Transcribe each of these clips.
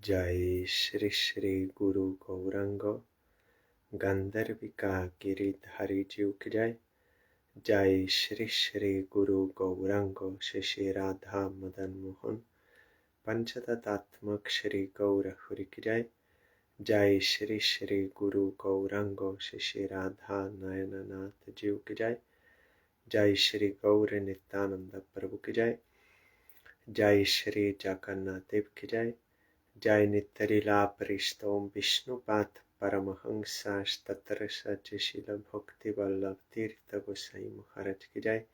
जय श्री श्री गुरु गौरांग गंधर्विका गिरिधारी जीव की जय। जय श्री श्री गुरु गौरांग श्री श्री राधा मदन मोहन पंचतत्त्वात्मक श्री गौर हरि की जय। जय श्री श्री गुरु गौरांग श्री श्री राधा नयननाथ जीव की जय। जय श्री गौर नित्यानंद प्रभु की जय। जय श्री जगन्नाथ देव की जय। जय नित्यलीला परिष्टोम विष्णुपाद परमहंस तत्र सचिशील भक्ति वल्लभ तीर्थ गोसाई महाराज की जय।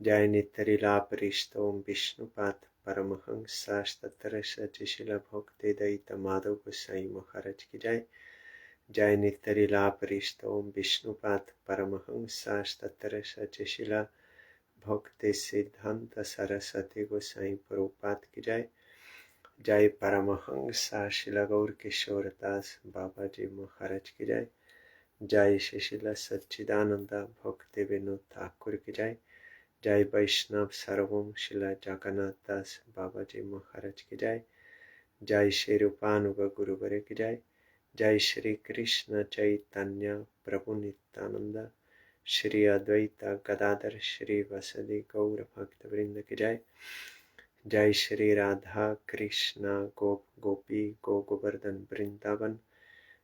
जय नित्यलीला परिष्टोम विष्णुपाद परमहंस तत्र सचिशील भक्ति दैत माधव गोसाई महाराज की जय। जय नित्यलीला परिष्टोम विष्णुपाद परमहंस तत्र सचिशील भक्ति सिद्धांत सरस्वती गोसाई प्रभुपाद की जय। जय परमहंस शिला गौर किशोर दास बाबा जी महाराज की जय। जय शिशिला सच्चिदानंद भक्ति विनोद ठाकुर की जय। जय वैष्णव सर्वम शिला जगन्नाथ दास बाबा जी महाराज की जय। जय श्री रूपानुग गुरुवर की जय। जय श्री कृष्ण चैतन्य प्रभु नित्यानंद श्री अद्वैत गदाधर श्री वसदि गौर भक्त वृंद की जय। जय श्री राधा कृष्ण गोप गोपी गो गोवर्धन वृंदावन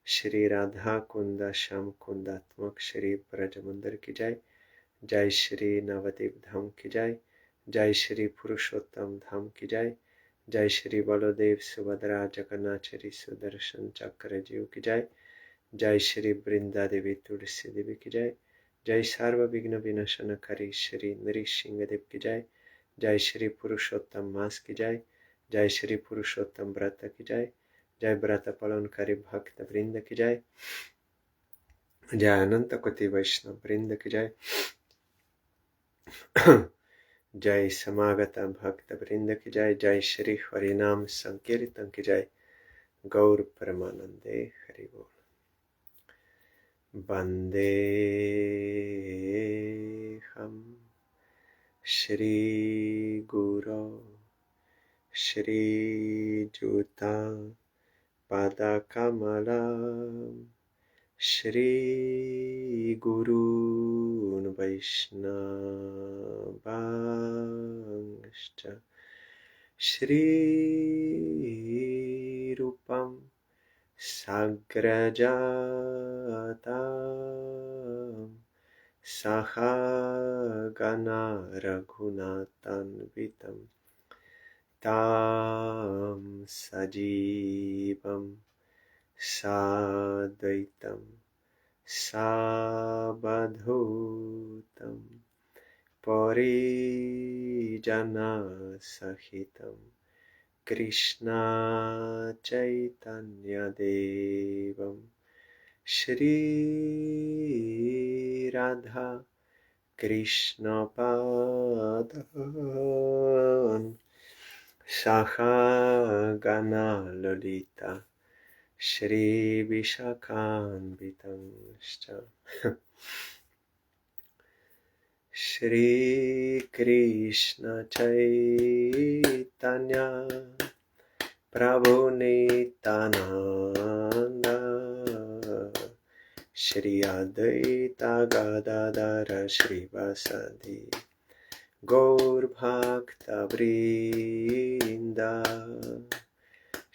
श्री राधा कुंद श्याम कुंदात्मक श्री ब्रज मंदिर की जय। जय श्री नवदीप धाम की जय। जय श्री पुरुषोत्तम धाम की जय। जय श्री बलदेव सुभद्रा जगन्नाथ सुदर्शन चक्र जीव की जय। जय श्री वृंदा देवी तुलसी देवी की जय। जय सर्व विघ्न विनाशनकारी श्री नृसिंह देव की जय। जय श्री पुरुषोत्तम मास की जय। जय श्री पुरुषोत्तम व्रत की जय। जय व्रत पालनकारी भक्त वृंद की जय। जय अनंत कोटि वैष्णव वृंद की जय। जय समागत भक्त वृंद की जय। जय श्री हरिनाम संकीर्तन की जय। गौर परमानंदे हरि बोल। वंदे हम श्री गुरु श्रीयुता पादकमलं श्री गुरून् वैष्णवांश्च श्रीरूपं साग्रजातं सहगना रघुनाथान्वितं तं सजीवं साद्वैतं सावधूतं परिजनसहितं कृष्ण चैतन्यदेवं श्री राधा कृष्णपादान् सहगना ललिता श्री विशाखान्वितंश्च श्री कृष्ण चैतन्य प्रभु नित्यानंद श्री अद्वैत गदाधर श्रीवासदि गौर भक्त वृंद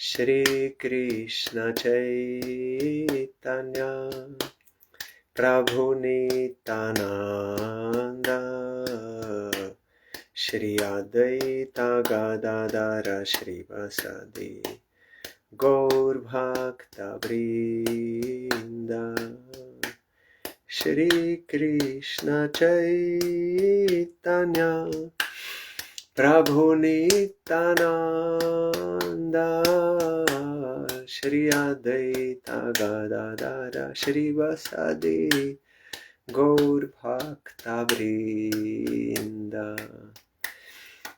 श्री कृष्ण चैतन्य प्रभु नित्यानंद श्री अद्वैत गदाधर श्रीवासदि गौर भक्त वृंद श्री कृष्ण चैतन्य प्रभु नित्यानंद श्री अद्वैत गदाधर श्रीवासदि गौर भक्त वृंद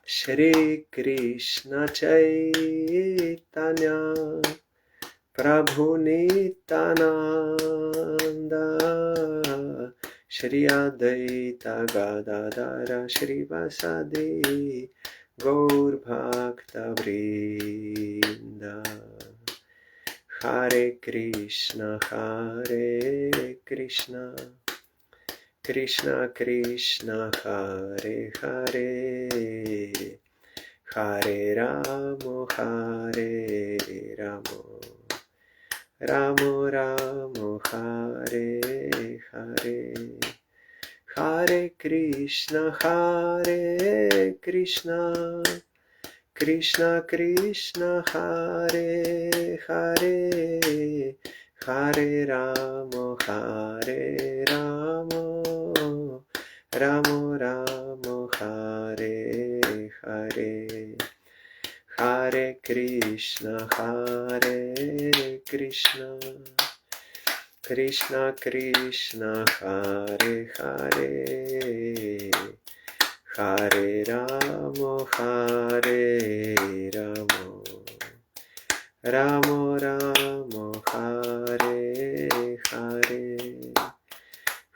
श्री कृष्ण चैतन्य प्रभु नित्यानंद श्री अद्वैत गदाधर श्रीवासदि गौर भक्त वृंद। Hare Krishna, Krishna Krishna, Hare Hare, Hare Ramo, Hare Ramo, Ramo Ramo, Hare Hare, Hare Krishna, Krishna Krishna, Hare Hare, Hare Ramo, Ramo Ramo, Hare Hare, Hare Krishna, Krishna Krishna, Hare Hare, Hare Ramo, Ramo Ramo, Hare Hare,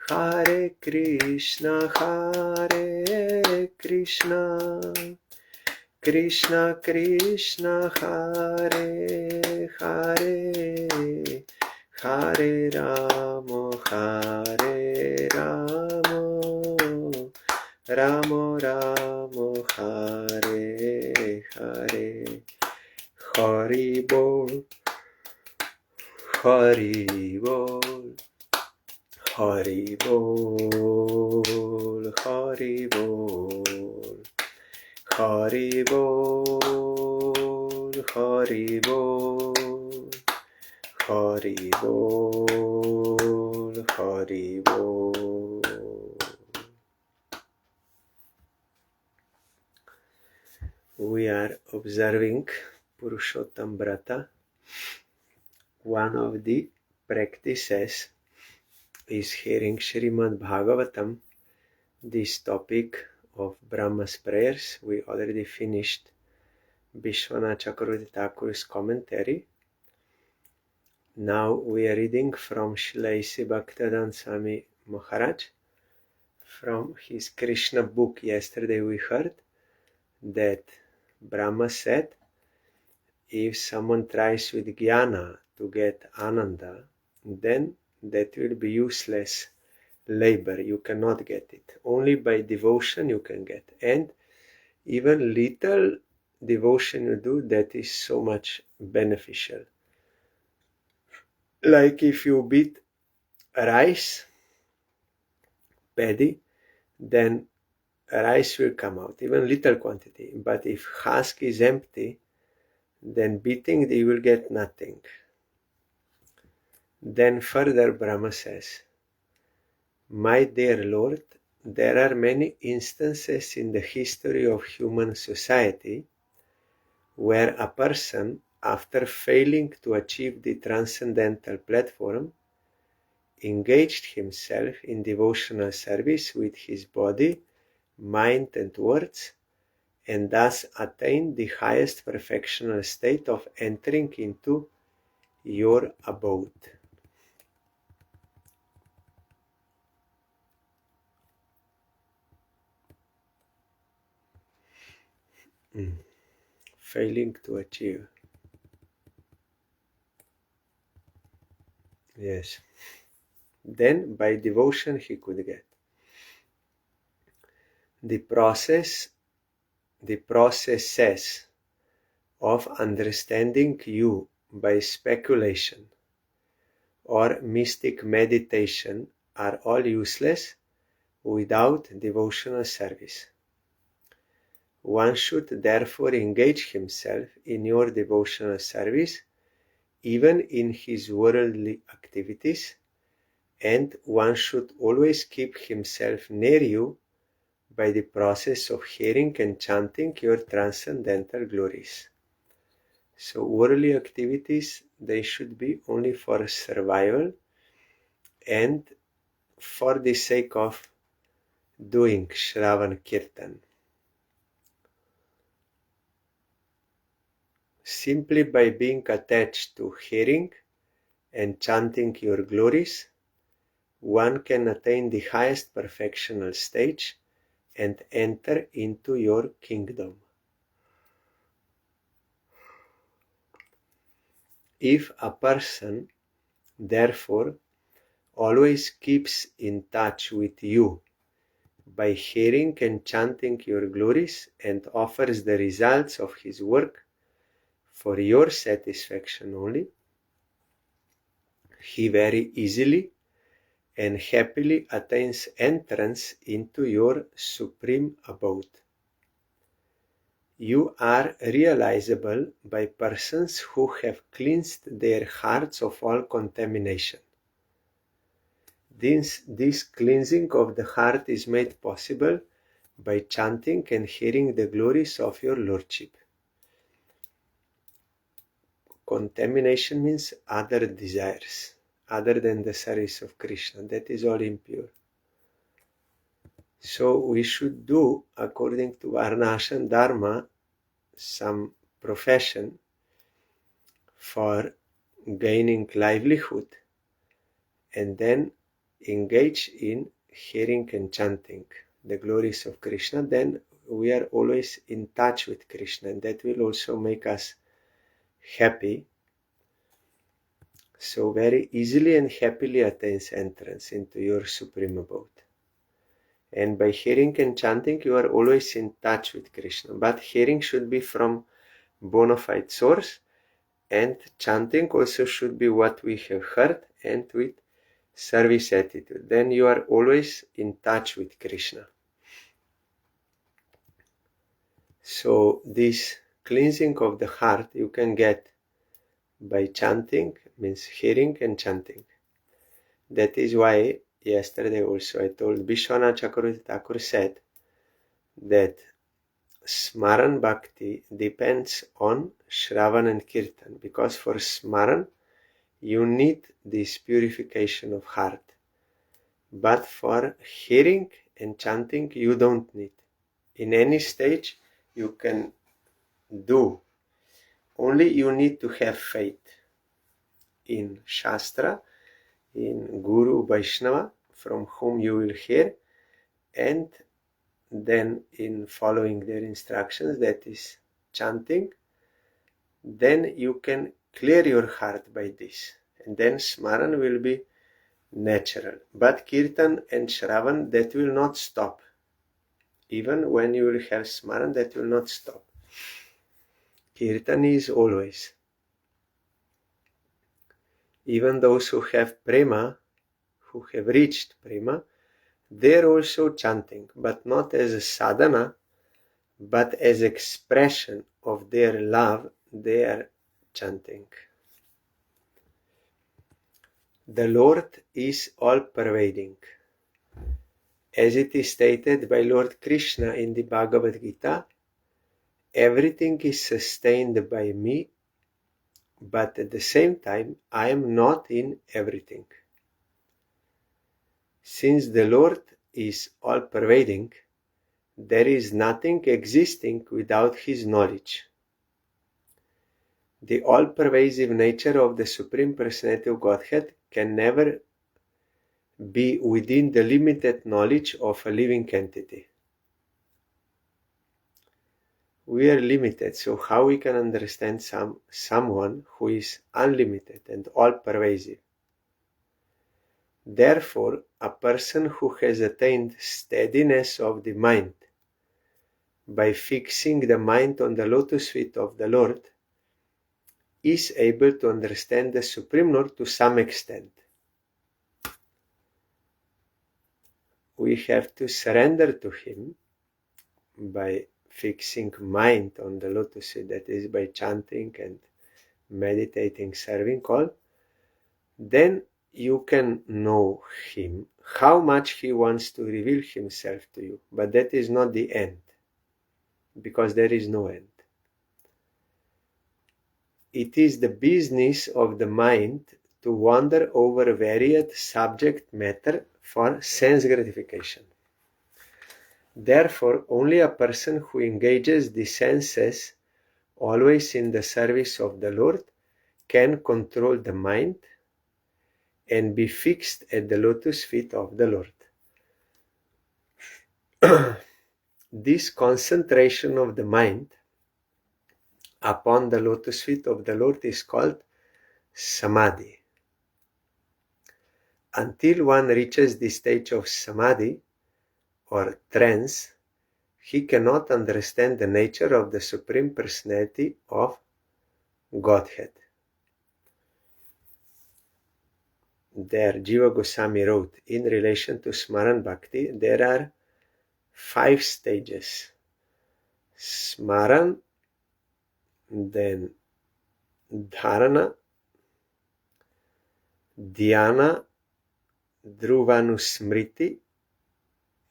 Hare Krishna, Krishna Krishna, Hare Hare, Hare Ramo, Ramo Ramo, Hare Hare, Hari Bol, Hari Bol, Hari Bol, Hari Bol, Hari Bol, Hari Bol, Hari Bol, Hari Bol. We are observing Purushottam Vrata. One of the practices is hearing Srimad Bhagavatam, this topic of Brahma's prayers. We already finished Vishwanath Chakravarti Thakur's commentary. Now we are reading from Srila A.C. Bhaktivedanta Swami Maharaj from his Krishna book. Yesterday we heard that Brahma said, if someone tries with jnana to get ananda, then that will be useless labor. You cannot get it. Only by devotion you can get. And even little devotion you do, that is so much beneficial. Like if you beat rice, paddy, then rice will come out, even little quantity. But if husk is empty, then beating you will get nothing. Then further Brahma says, my dear Lord, there are many instances in the history of human society where a person, after failing to achieve the transcendental platform, engaged himself in devotional service with his body, mind and words, and thus attained the highest perfectional state of entering into your abode. Failing to achieve. Yes. Then by devotion he could get. The processes of understanding you by speculation or mystic meditation are all useless without devotional service. One should therefore engage himself in your devotional service, even in his worldly activities, and one should always keep himself near you by the process of hearing and chanting your transcendental glories. So worldly activities, they should be only for survival and for the sake of doing Shravan Kirtan. Simply by being attached to hearing and chanting your glories, one can attain the highest perfectional stage and enter into your kingdom. If a person, therefore, always keeps in touch with you by hearing and chanting your glories and offers the results of his work for your satisfaction only, he very easily and happily attains entrance into your supreme abode. You are realizable by persons who have cleansed their hearts of all contamination. This cleansing of the heart is made possible by chanting and hearing the glories of your Lordship. Contamination means other desires, other than the service of Krishna. That is all impure. So we should do, according to Varnashram Dharma, some profession for gaining livelihood and then engage in hearing and chanting the glories of Krishna. Then we are always in touch with Krishna, and that will also make us happy. So very easily and happily attains entrance into your supreme abode. And by hearing and chanting, you are always in touch with Krishna. But hearing should be from bona fide source, and chanting also should be what we have heard and with service attitude. Then you are always in touch with Krishna. So this cleansing of the heart you can get by chanting, means hearing and chanting. That is why yesterday also I told Vishwanath Chakravarti Thakur said that Smaran Bhakti depends on Shravan and Kirtan, because for Smaran you need this purification of heart, but for hearing and chanting you don't need. In any stage you can do, only you need to have faith in Shastra, in Guru Vaishnava from whom you will hear, and then in following their instructions, that is chanting. Then you can clear your heart by this, and then Smaran will be natural. But Kirtan and Shravan, that will not stop. Even when you will have Smaran, that will not stop. Kirtan is always. Even those who have prema, who have reached prema, they are also chanting, but not as a sadhana, but as expression of their love, they are chanting. The Lord is all-pervading. As it is stated by Lord Krishna in the Bhagavad Gita, everything is sustained by me, but at the same time I am not in everything. Since the Lord is all-pervading, there is nothing existing without His knowledge. The all-pervasive nature of the Supreme Personality of Godhead can never be within the limited knowledge of a living entity. We are limited, so how we can understand someone who is unlimited and all-pervasive? Therefore, a person who has attained steadiness of the mind by fixing the mind on the lotus feet of the Lord is able to understand the Supreme Lord to some extent. We have to surrender to Him by fixing mind on the lotus feet, that is by chanting and meditating, serving all. Then you can know Him, how much He wants to reveal Himself to you. But that is not the end, because there is no end. It is the business of the mind to wander over varied subject matter for sense gratification. Therefore, only a person who engages the senses always in the service of the Lord can control the mind and be fixed at the lotus feet of the Lord. This concentration of the mind upon the lotus feet of the Lord is called samadhi. Until one reaches the stage of samadhi or trance, he cannot understand the nature of the Supreme Personality of Godhead. There, Jiva Goswami wrote, in relation to Smaran Bhakti, there are 5 stages. Smaran, then Dharana, Dhyana, Dhruvanusmriti,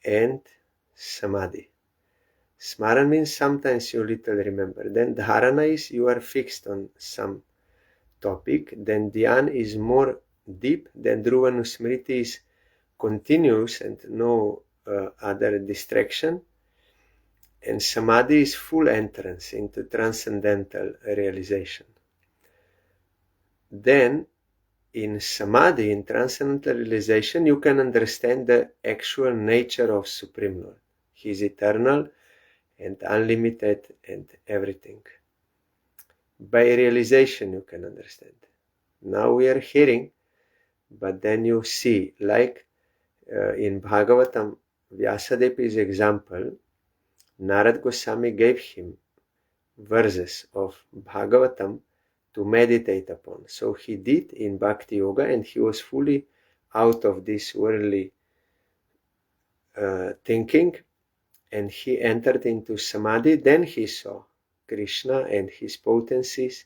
and Samadhi. Smaran means sometimes you little remember. Then Dharana is you are fixed on some topic. Then Dhyan is more deep. Then Dhruvanusmriti is continuous and no other distraction. And Samadhi is full entrance into transcendental realization. Then in Samadhi, in transcendental realization, you can understand the actual nature of Supreme Lord. He is eternal and unlimited and everything. By realization you can understand. Now we are hearing, but then you see, like in Bhagavatam, Vyasadeva's example, Narad Goswami gave him verses of Bhagavatam to meditate upon. So he did in Bhakti Yoga, and he was fully out of this worldly thinking, and he entered into Samadhi. Then he saw Krishna and his potencies,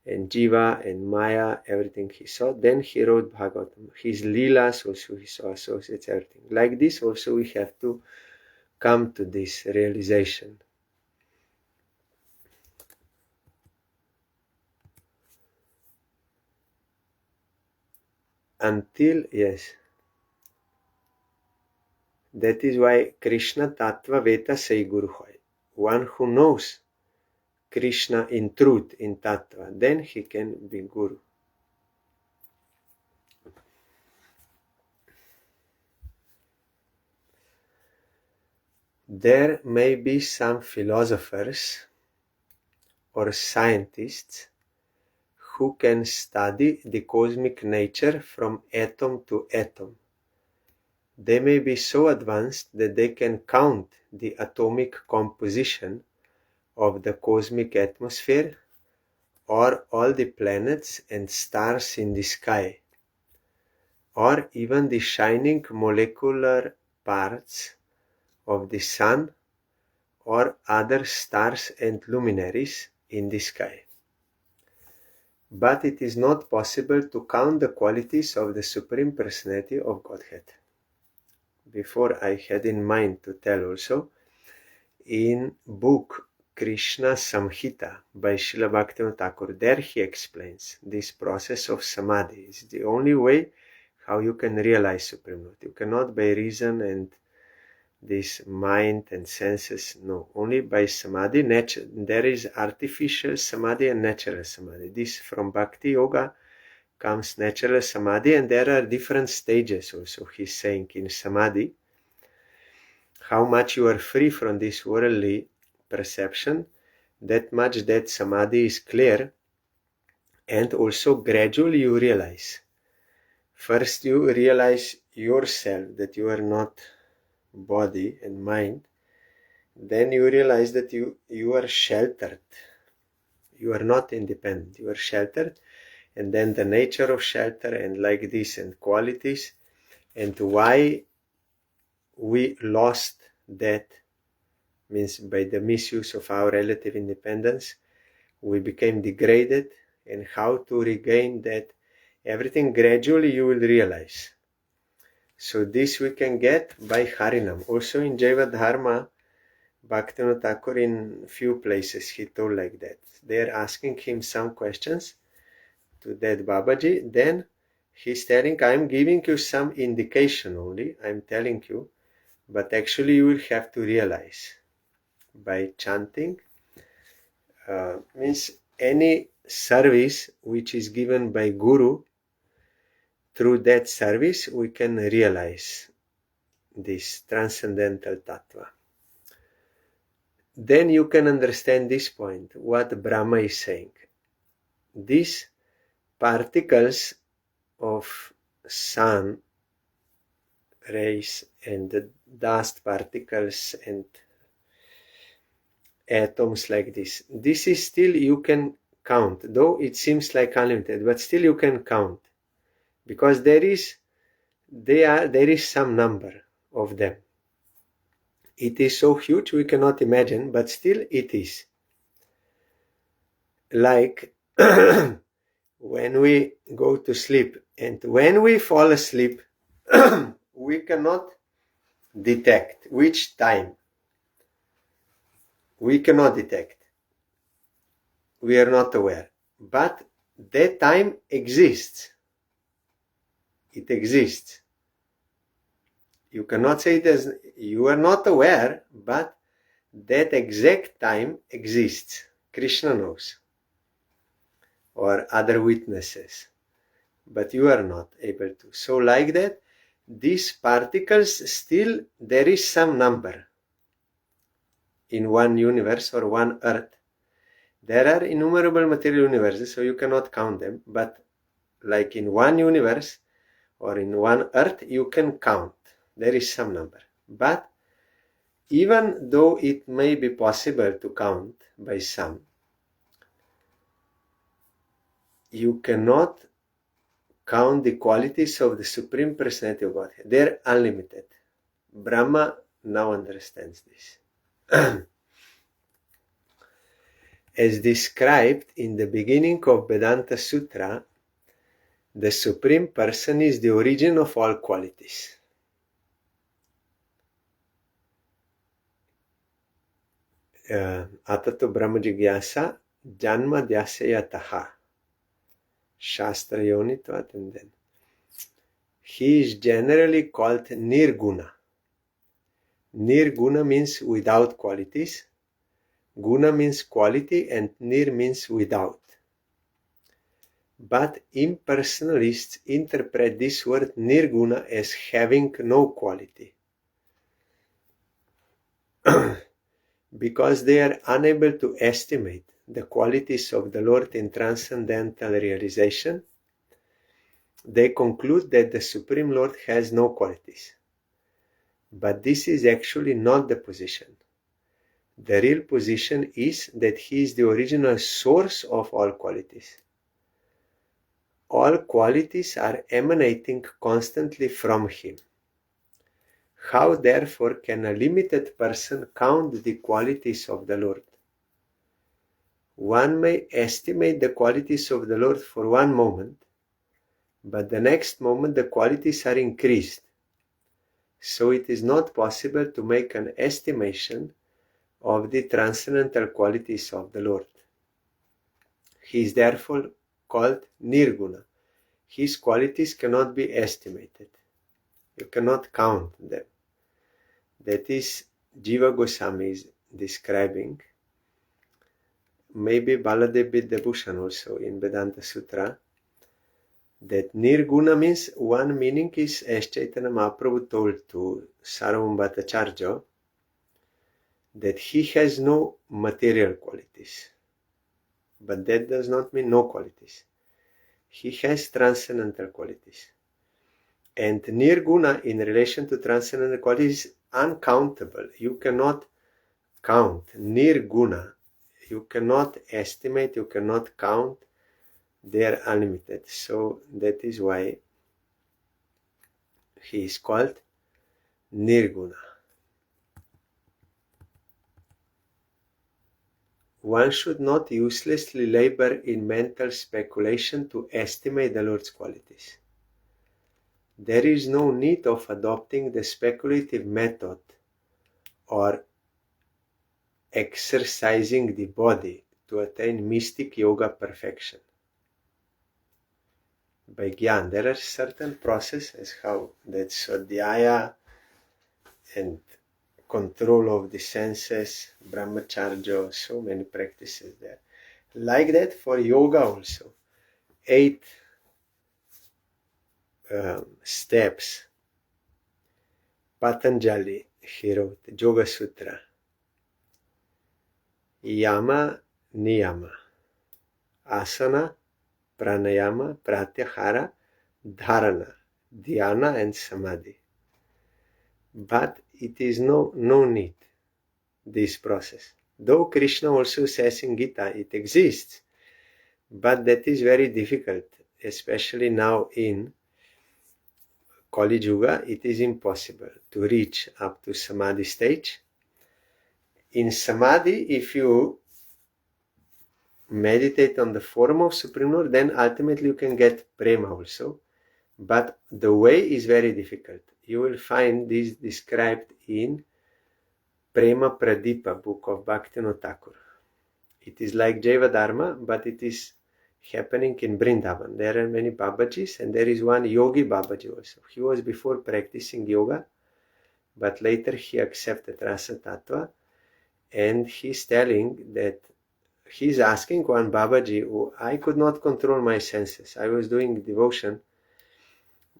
and Jiva and Maya, everything he saw. Then he wrote Bhagavatam. His Leelas also he saw, associates, everything. Like this also we have to come to this realization. Until, yes. That is why Krishna Tattva Veta Sei Guru Hoy. One who knows Krishna in truth, in Tattva, then he can be Guru. There may be some philosophers or scientists who can study the cosmic nature from atom to atom. They may be so advanced that they can count the atomic composition of the cosmic atmosphere or all the planets and stars in the sky, or even the shining molecular parts of the sun or other stars and luminaries in the sky. But it is not possible to count the qualities of the Supreme Personality of Godhead. Before I had in mind to tell also, in book Krishna Samhita by Srila Bhaktivinoda Thakur, there he explains this process of Samadhi. It's the only way how you can realize Supreme Lord. You cannot by reason and this mind and senses, no, only by Samadhi. There is artificial Samadhi and natural Samadhi. This from Bhakti Yoga comes natural Samadhi, and there are different stages also. He's saying in Samadhi, how much you are free from this worldly perception, that much that Samadhi is clear, and also gradually you realize. First you realize yourself, that you are not body and mind. Then you realize that you are sheltered. You are not independent. You are sheltered. And then the nature of shelter and like this and qualities and why we lost that, means by the misuse of our relative independence, we became degraded, and how to regain that, everything gradually you will realize. So this we can get by Harinam. Also in Jaiva Dharma, Bhaktivinoda Thakur in few places he told like that. They are asking him some questions to that Babaji. Then he's telling, I am giving you some indication only. I am telling you, but actually you will have to realize by chanting. Means any service which is given by Guru, through that service we can realize this transcendental tattva. Then you can understand this point, what Brahma is saying. This particles of sun rays and the dust particles and atoms like this. This is still you can count, though it seems like unlimited, but still you can count because there is some number of them. It is so huge we cannot imagine, but still it is. Like when we go to sleep and when we fall asleep, we cannot detect which time. We cannot detect. We are not aware. But that time exists. It exists. You cannot say it as you are not aware, but that exact time exists. Krishna knows. Or other witnesses. But you are not able to. So like that, these particles still there is some number in one universe or one earth. There are innumerable material universes, so you cannot count them, but like in one universe or in one earth, you can count. There is some number. But even though it may be possible to count by some, you cannot count the qualities of the Supreme Personality of Godhead. They're unlimited. Brahma now understands this. As described in the beginning of Vedanta Sutra, the Supreme Person is the origin of all qualities. Atato Brahma Jigyasa Janma Dhyasayataha Shastra Yonitvat, and then he is generally called Nirguna. Nirguna means without qualities. Guna means quality and Nir means without. But impersonalists interpret this word Nirguna as having no quality. Because they are unable to estimate the qualities of the Lord in transcendental realization, they conclude that the Supreme Lord has no qualities. But this is actually not the position. The real position is that he is the original source of all qualities. All qualities are emanating constantly from him. How therefore can a limited person count the qualities of the Lord? One may estimate the qualities of the Lord for one moment, but the next moment the qualities are increased. So it is not possible to make an estimation of the transcendental qualities of the Lord. He is therefore called Nirguna. His qualities cannot be estimated. You cannot count them. That is Jiva Goswami is describing. Maybe Baladev Vidyabhushan also in Vedanta Sutra. That Nirguna means one meaning is as Chaitanya Mahaprabhu told to Sarvam Bhattacharya that he has no material qualities. But that does not mean no qualities. He has transcendental qualities. And Nirguna in relation to transcendental qualities is uncountable. You cannot count. Nirguna. You cannot estimate, you cannot count. They are unlimited. So that is why he is called Nirguna. One should not uselessly labor in mental speculation to estimate the Lord's qualities. There is no need of adopting the speculative method or exercising the body to attain mystic yoga perfection. By Gyan, there are certain processes how that Swadhyaya and control of the senses, brahmacharya, so many practices there. Like that for yoga also. 8 steps. Patanjali, he wrote, Yoga Sutra. Yama, Niyama. Asana, pranayama, pratyahara, dharana, dhyana and samadhi. But it is no need, this process. Though Krishna also says in Gita, it exists, but that is very difficult, especially now in Kali Yuga. It is impossible to reach up to Samadhi stage. In Samadhi, if you meditate on the form of Supreme Lord, then ultimately you can get Prema also. But the way is very difficult. You will find this described in Prema Pradipa, book of Bhaktivinoda Thakur. It is like Jaiva Dharma, but it is happening in Vrindavan. There are many Babajis, and there is one Yogi Babaji also. He was before practicing yoga, but later he accepted Rasa Tattva, and he's telling that he's asking one Babaji, oh, I could not control my senses. I was doing devotion.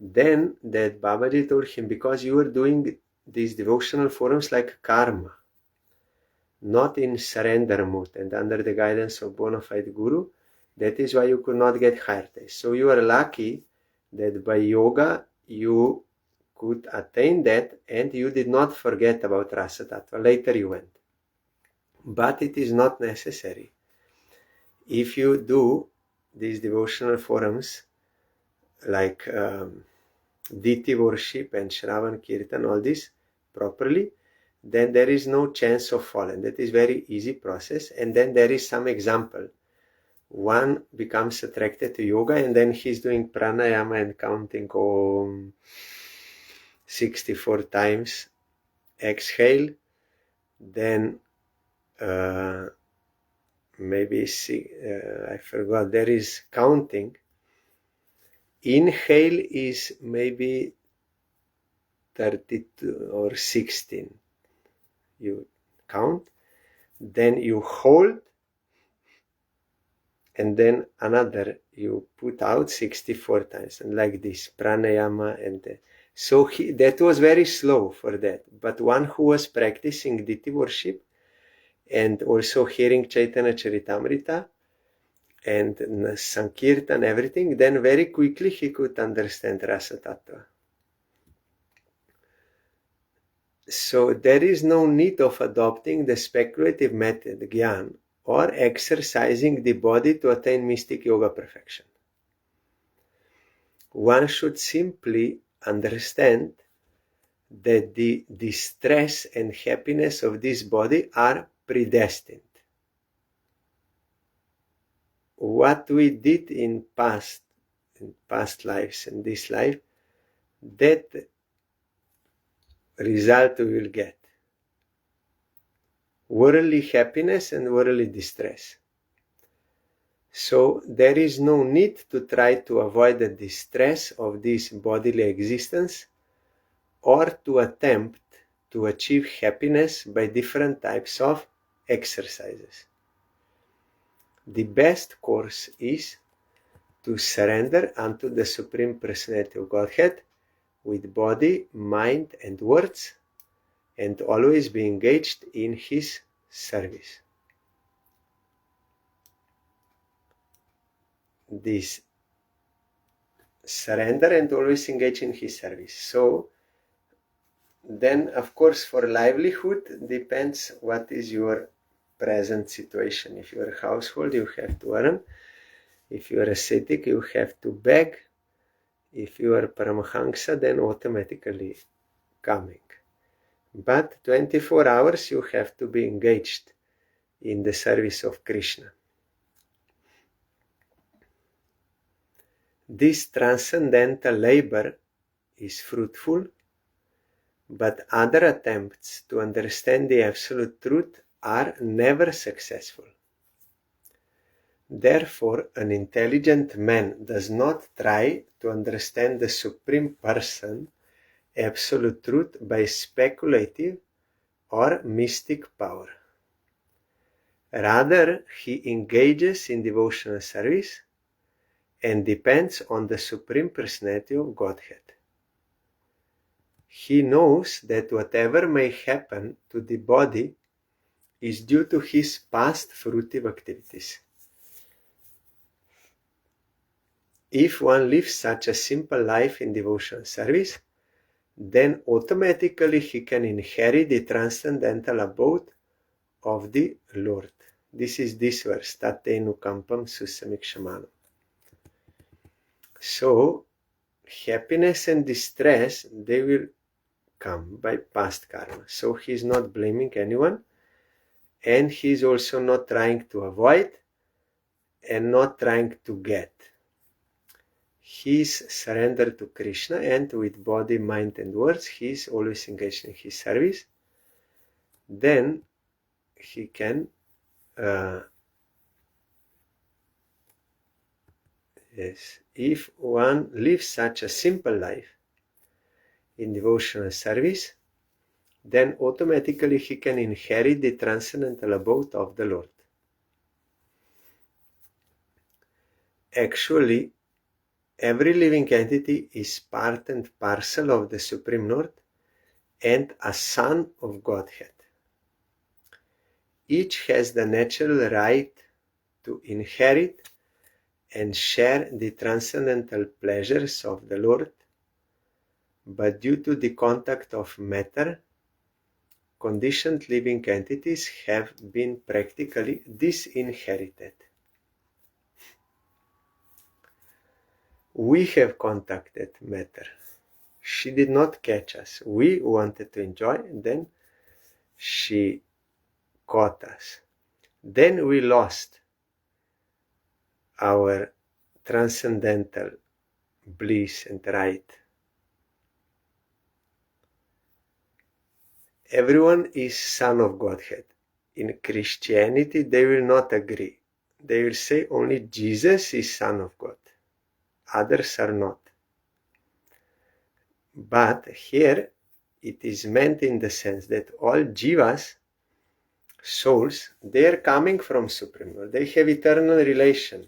Then that Babaji told him, because you were doing these devotional forms like karma, not in surrender mood and under the guidance of bona fide guru, that is why you could not get higher taste. So you are lucky that by yoga you could attain that, and you did not forget about Rasa Tattva. Later you went. But it is not necessary. If you do these devotional forums like Diti worship and Shravan Kirtan, all this properly, then there is no chance of falling. That is very easy process. And then there is some example. One becomes attracted to yoga, and then he's doing pranayama and counting 64 times. Exhale, then maybe I forgot, there is counting. Inhale is maybe 32 or 16. You count, then you hold, and then another you put out 64 times, and like this pranayama. And so that was very slow for that. But one who was practicing Diti worship and also hearing Chaitanya Charitamrita and Sankirtan, everything, then very quickly he could understand Rasa Tattva. So there is no need of adopting the speculative method, Gyan, or exercising the body to attain mystic yoga perfection. One should simply understand that the distress and happiness of this body are predestined. What we did in past lives and this life, that result we will get. Worldly happiness and worldly distress. So there is no need to try to avoid the distress of this bodily existence, or to attempt to achieve happiness by different types of exercises. The best course is to surrender unto the Supreme Personality of Godhead with body, mind, and words, and always be engaged in His service. This surrender and always engage in His service. So then, of course, for livelihood depends what is your present situation. If you are a household, you have to earn. If you are ascetic, you have to beg. If you are Paramahansa, then automatically coming. But 24 hours you have to be engaged in the service of Krishna. This transcendental labor is fruitful, but other attempts to understand the absolute truth are never successful. Therefore, an intelligent man does not try to understand the Supreme Person, absolute truth, by speculative or mystic power. Rather, he engages in devotional service and depends on the Supreme Personality of Godhead. He knows that whatever may happen to the body is due to his past fruitive activities. If one lives such a simple life in devotional service, then automatically he can inherit the transcendental abode of the Lord. This is this verse, Tate nukampam susamikshamanam. So, happiness and distress, they will come by past karma. So he is not blaming anyone, and he is also not trying to avoid and not trying to get. He is surrendered to Krishna, and with body, mind and words, he is always engaged in his service. Then he can if one lives such a simple life in devotional service, then automatically he can inherit the transcendental abode of the Lord. Actually, every living entity is part and parcel of the Supreme Lord and a son of Godhead. Each has the natural right to inherit and share the transcendental pleasures of the Lord, but due to the contact of matter, conditioned living entities have been practically disinherited. We have contacted matter. She did not catch us. We wanted to enjoy, and then she caught us. Then we lost our transcendental bliss and right. Everyone is son of Godhead. In Christianity, they will not agree. They will say only Jesus is son of God. Others are not. But here it is meant in the sense that all jivas, souls, they are coming from Supreme Lord. They have eternal relation.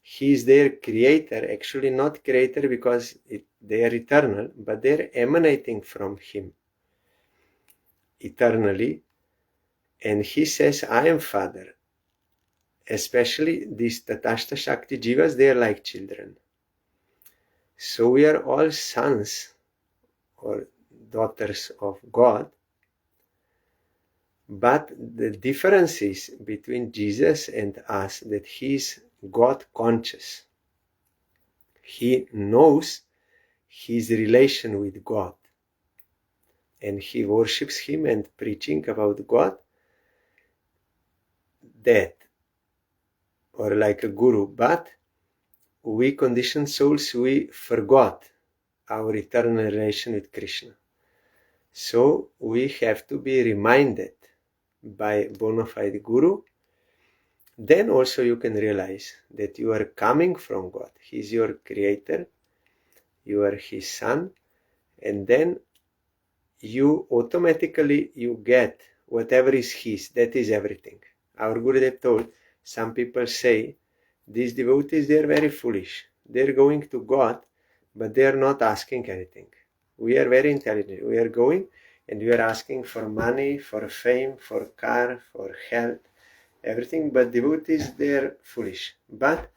He is their creator, actually not creator because they are eternal, but they are emanating from him eternally. And he says, I am Father. Especially these Tatashta Shakti Jivas, they are like children. So we are all sons or daughters of God. But the difference is between Jesus and us that he is God conscious. He knows his relation with God. And he worships him and preaching about God, that, or like a guru. But we conditioned souls, we forgot our eternal relation with Krishna. So we have to be reminded by bona fide guru. Then also you can realize that you are coming from God. He is your creator. You are his son. And then you automatically you get whatever is his. That is everything. Our Gurudev told, some people say, these devotees, they are very foolish. They are going to God, but they are not asking anything. We are very intelligent. We are going and we are asking for money, for fame, for car, for health, everything. But devotees, they are foolish. But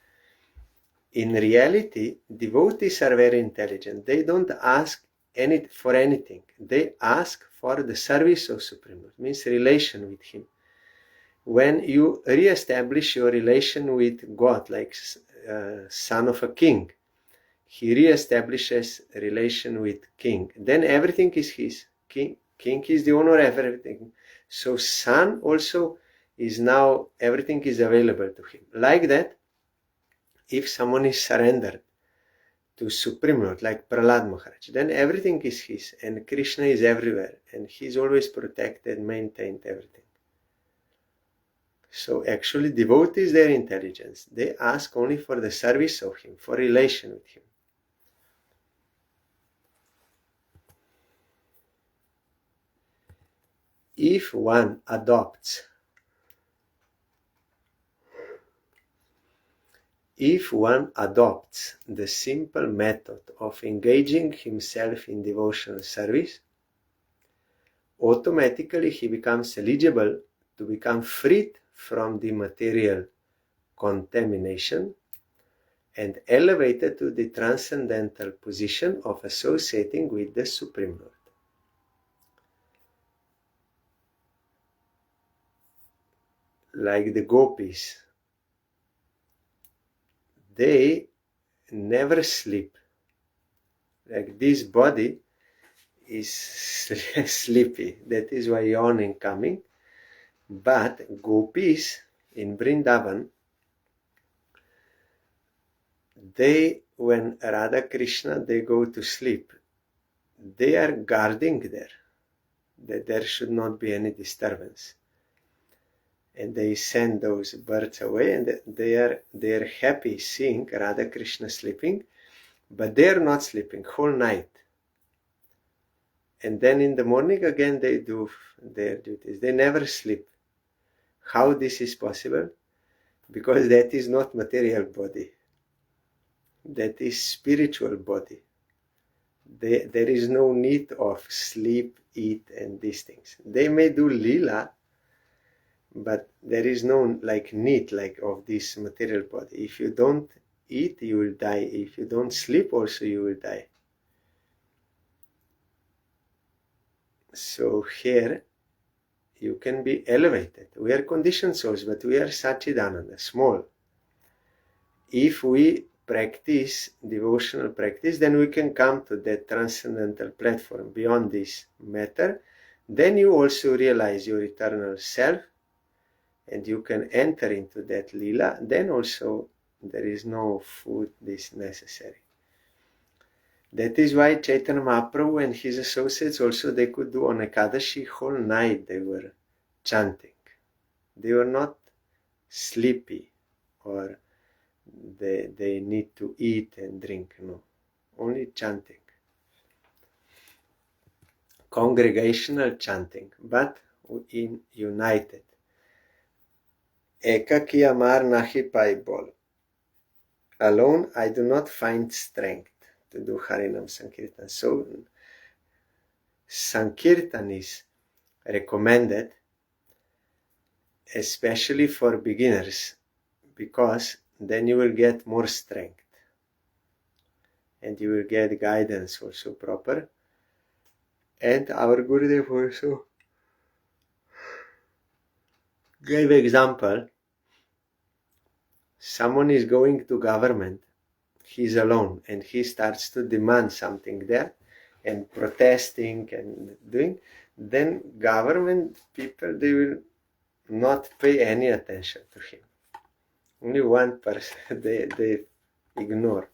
in reality, devotees are very intelligent. They don't ask for anything. They ask for the service of Supreme Lord, means relation with him. When you re-establish your relation with God, like son of a king, he re-establishes a relation with king. Then everything is his. King is the owner of everything. So son also is now, everything is available to him. Like that, if someone is surrendered to Supreme Lord, like Prahlad Maharaj, then everything is his, and Krishna is everywhere, and he's always protected, maintained, everything. So actually devotees, their intelligence, they ask only for the service of him, for relation with him. If one adopts the simple method of engaging himself in devotional service, automatically he becomes eligible to become freed from the material contamination and elevated to the transcendental position of associating with the Supreme Lord. Like the gopis, they never sleep. Like this body is sleepy. That is why yawning coming. But gopis in Vrindavan, they, when Radha Krishna, they go to sleep, they are guarding there, that there should not be any disturbance. And they send those birds away, and they are happy seeing Radha Krishna sleeping, but they are not sleeping whole night. And then in the morning again they do their duties. They never sleep. How this is possible? Because that is not material body. That is spiritual body. There is no need of sleep, eat, and these things. They may do lila, but there is no need of this material body. If you don't eat, you will die. If you don't sleep, also you will die. So here you can be elevated. We are conditioned souls, but we are Satchidananda, small. If we practice devotional practice, then we can come to that transcendental platform beyond this matter. Then you also realize your eternal self, and you can enter into that lila. Then also there is no food this necessary. That is why Chaitanya Mahaprabhu and his associates also, they could do on Ekadashi whole night they were chanting. They were not sleepy or they need to eat and drink, no, only chanting. Congregational chanting, but in united. Ekaki amar nahi paibol. Alone I do not find strength to do Harinam Sankirtan. So Sankirtan is recommended, especially for beginners, because then you will get more strength and you will get guidance also proper. And our Gurudev also gave example. Someone is going to government, he's alone, and he starts to demand something there and protesting and doing, then government people, they will not pay any attention to him. Only one person they ignore.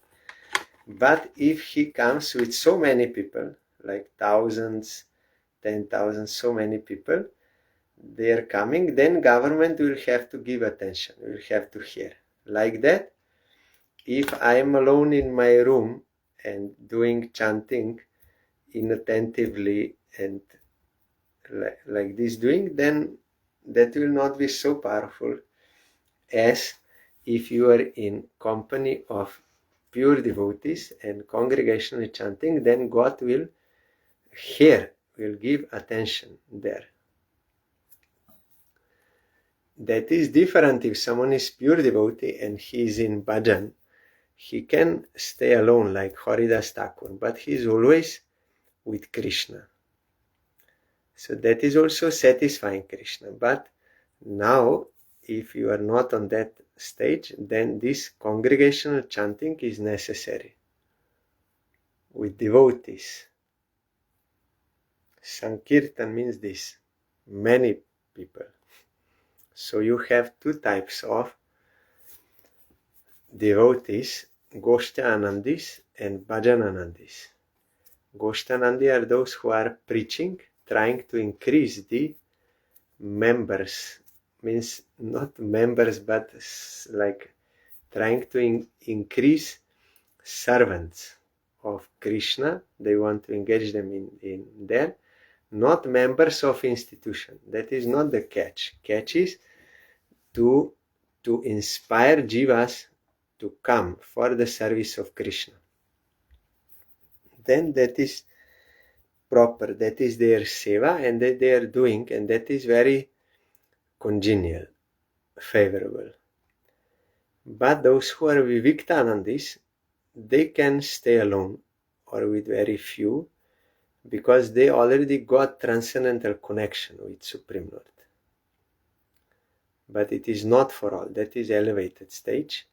But if he comes with so many people, like thousands, 10,000, so many people, they are coming, then government will have to give attention, will have to hear. Like that, if I am alone in my room and doing chanting inattentively and like this doing, then that will not be so powerful as if you are in company of pure devotees and congregationally chanting, then God will hear, will give attention there. That is different if someone is pure devotee and he is in bhajan. He can stay alone like Haridas Thakur, but he is always with Krishna. So that is also satisfying Krishna. But now, if you are not on that stage, then this congregational chanting is necessary with devotees. Sankirtan means this, many people. So you have two types of devotees, Goshtanandis and Bhajananandis. Goshtanandi are those who are preaching, trying to increase the members, means not members, but like trying to increase servants of Krishna. They want to engage them in there, not members of institution. That is not the catch. Catch is to inspire jivas to come for the service of Krishna. Then that is proper, that is their seva, and that they are doing, and that is very congenial, favorable. But those who are Viviktanandis, they can stay alone or with very few, because they already got transcendental connection with Supreme Lord. But it is not for all. That is elevated stage,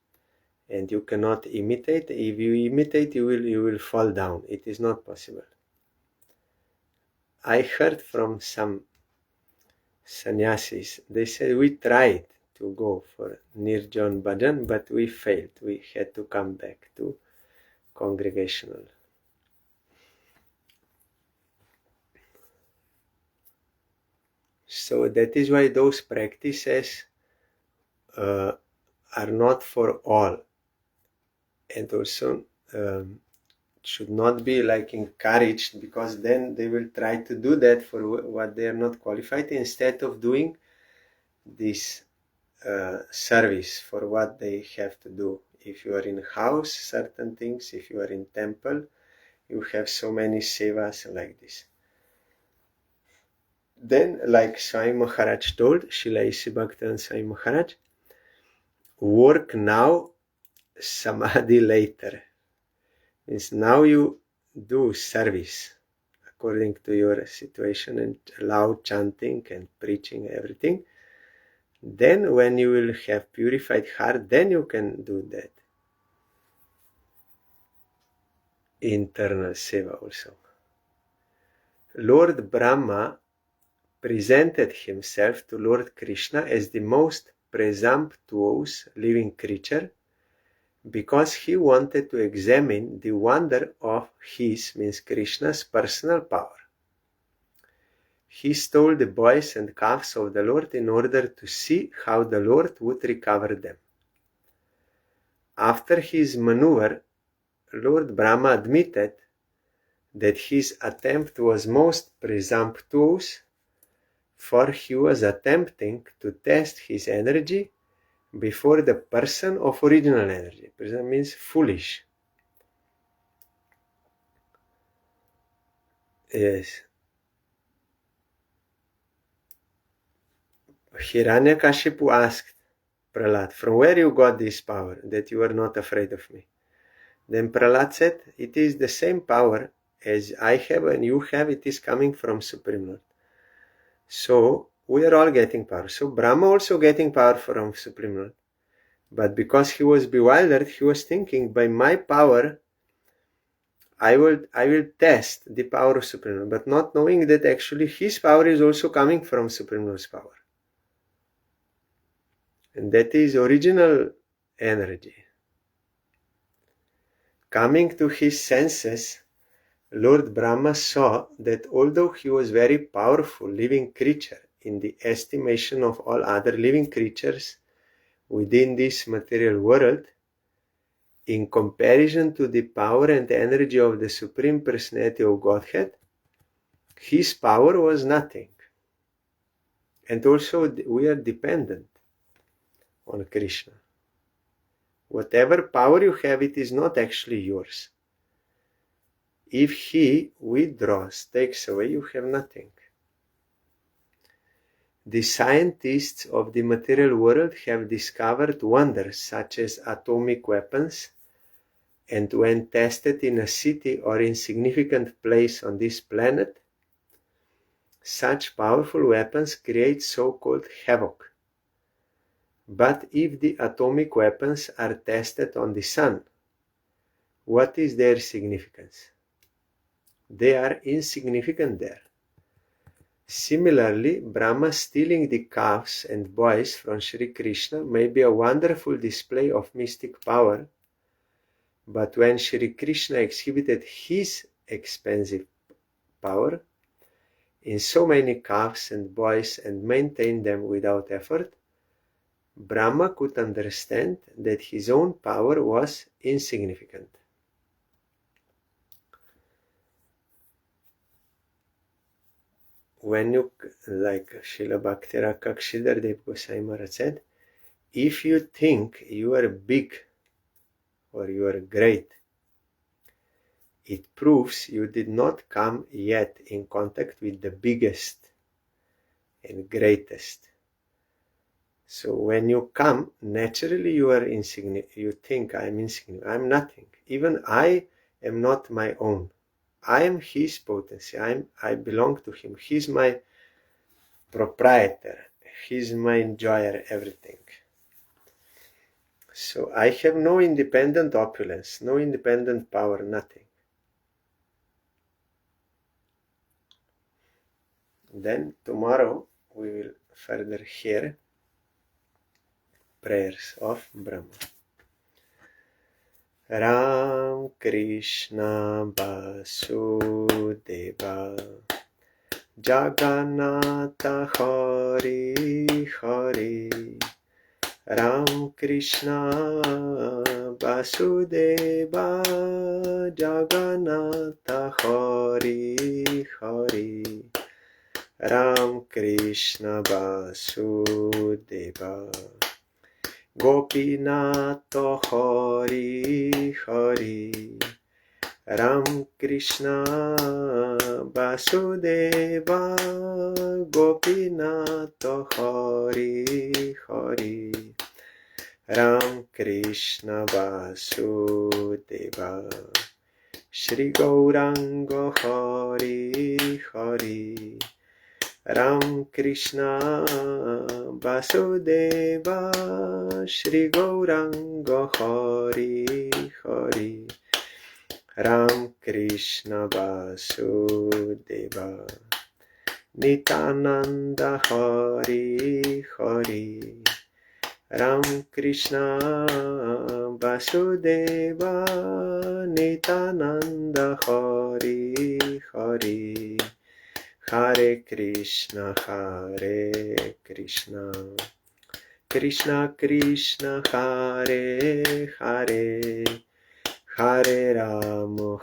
and you cannot imitate. If you imitate, you will fall down. It is not possible. I heard from some sannyasis, they said we tried to go for Nirjan Bhajan, but we failed. We had to come back to congregational. So that is why those practices are not for all, and also should not be like encouraged, because then they will try to do that for what they are not qualified, instead of doing this service for what they have to do. If you are in house, certain things. If you are in temple, you have so many sevas like this. Then, like Swami Maharaj told, Srila A.C. Bhaktivedanta Swami Maharaj, work now, samadhi later. Means now you do service according to your situation and loud chanting and preaching, everything. Then when you will have purified heart, then you can do that internal seva also. Lord Brahma presented himself to Lord Krishna as the most presumptuous living creature, because he wanted to examine the wonder of his, means Krishna's, personal power. He stole the boys and calves of the Lord in order to see how the Lord would recover them. After his maneuver, Lord Brahma admitted that his attempt was most presumptuous, for he was attempting to test his energy before the person of original energy. Person means foolish. Yes. Hiranyakashipu asked Prahlad, from where you got this power, that you are not afraid of me? Then Prahlad said, it is the same power as I have and you have. It is coming from Supreme Lord. So we are all getting power. So Brahma also getting power from Supreme Lord. But because he was bewildered, he was thinking, by my power, I will test the power of Supreme Lord, but not knowing that actually his power is also coming from Supreme Lord's power. And that is original energy. Coming to his senses, Lord Brahma saw that although he was very powerful living creature in the estimation of all other living creatures within this material world, in comparison to the power and energy of the Supreme Personality of Godhead, his power was nothing. And also we are dependent on Krishna. Whatever power you have, it is not actually yours. If he withdraws, takes away, you have nothing. The scientists of the material world have discovered wonders such as atomic weapons, and when tested in a city or insignificant place on this planet, such powerful weapons create so-called havoc. But if the atomic weapons are tested on the sun, what is their significance? They are insignificant there. Similarly, Brahma stealing the calves and boys from Sri Krishna may be a wonderful display of mystic power, but when Sri Krishna exhibited his expansive power in so many calves and boys and maintained them without effort, Brahma could understand that his own power was insignificant. When you, like Srila Bhakti Kakshidhar Dev Goswami Maharaj said, if you think you are big or you are great, it proves you did not come yet in contact with the biggest and greatest. So when you come, naturally you are insignificant. You think I am insignificant. I am nothing. Even I am not my own. I am his potency. I belong to him. He's my proprietor. He's my enjoyer, everything. So I have no independent opulence, no independent power, nothing. Then tomorrow we will further hear prayers of Brahma. Ram Krishna Vasudeva Jagannatha Hari Hari Ram Krishna Vasudeva Jagannatha Hari Hari Ram Krishna Vasudeva Gopinato Hari Hari Ram Krishna Vasudeva Gopinato Hari Hari Ram Krishna Vasudeva Shri Gauranga Hari Hari Ram Krishna Vasudeva Shri Gauranga Hari Hari Ram Krishna Vasudeva Nityananda Hari Hari Ram Krishna Vasudeva Nityananda Hari Hari Hare Krishna Krishna Krishna Hare Hare Hare Ramo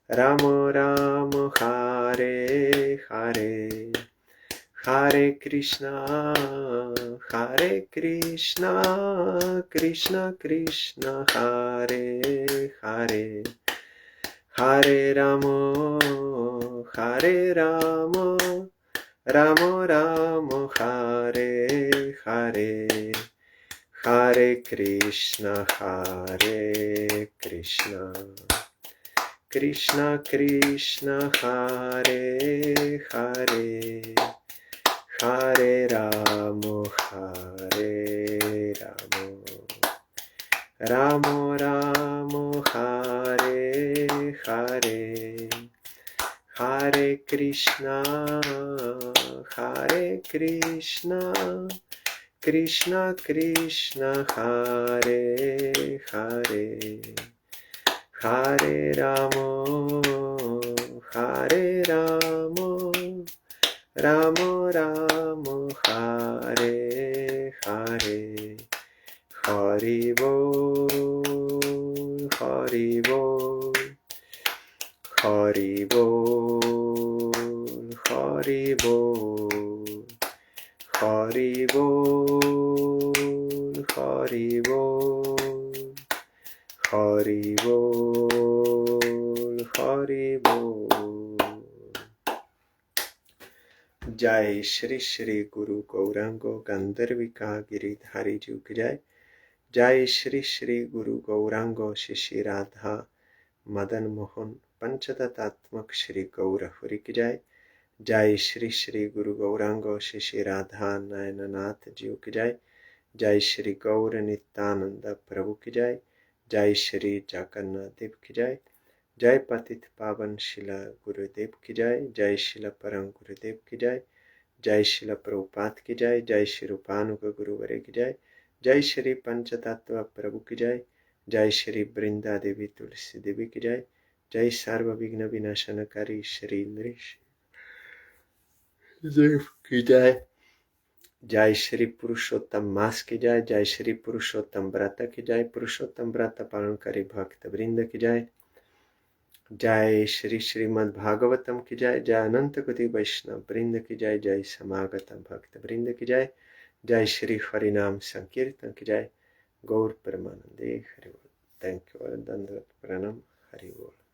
Ramo Ramo Hare Hare Hare Krishna Krishna Krishna Hare Hare Hare Ramo Ramo Ramo Hare Hare Hare Krishna Krishna Krishna Hare Hare Hare Ramo Ramo Ramo Hare Hare Hare Krishna Krishna Krishna Hare Hare Hare Ramo Ramo Ramo Hare Hare Hari Bol Hari Bol Hari Bol Hari Bol Hari Bol Hari Bol Hari Bol Hari Bol जय श्री श्री गुरु गौरांगो गंधर्विका गिरिधारी जी की जय जय श्री श्री गुरु गौरांगो शिशि राधा मदन मोहन पंचतत्वात्मक श्री गौरहरि की जय जय श्री श्री गुरु गौरांगो शिशि राधा नयननाथ जी की जय जय श्री गौर नित्यानंद प्रभु की जय जय श्री जगन्नाथ देव की जय जय पतित पावन शिला गुरुदेव की जय शिला परम गुरुदेव की जय शिला प्रभुपाद की जय श्री रूपानुग गुरुवरे की जय श्री पंचतत्व प्रभु की जय श्री वृंदा देवी तुलसी देवी की जय सर्व विघ्न विनाशनकारी श्री नृसिंह देव की जय श्री पुरुषोत्तम मास की जय श्री पुरुषोत्तम व्रत की पुरुषोत्तम व्रत पालनकारी भक्त वृंद की जय श्री श्रीमद् भागवतम की जय अनंत कोटि वैष्णव वृंद की जय समागत भक्त वृंद की जय श्री हरिनाम संकीर्तन की गौर परमानंदे हरि बोल। Thank you. दंडवत प्रणाम। हरि बोल।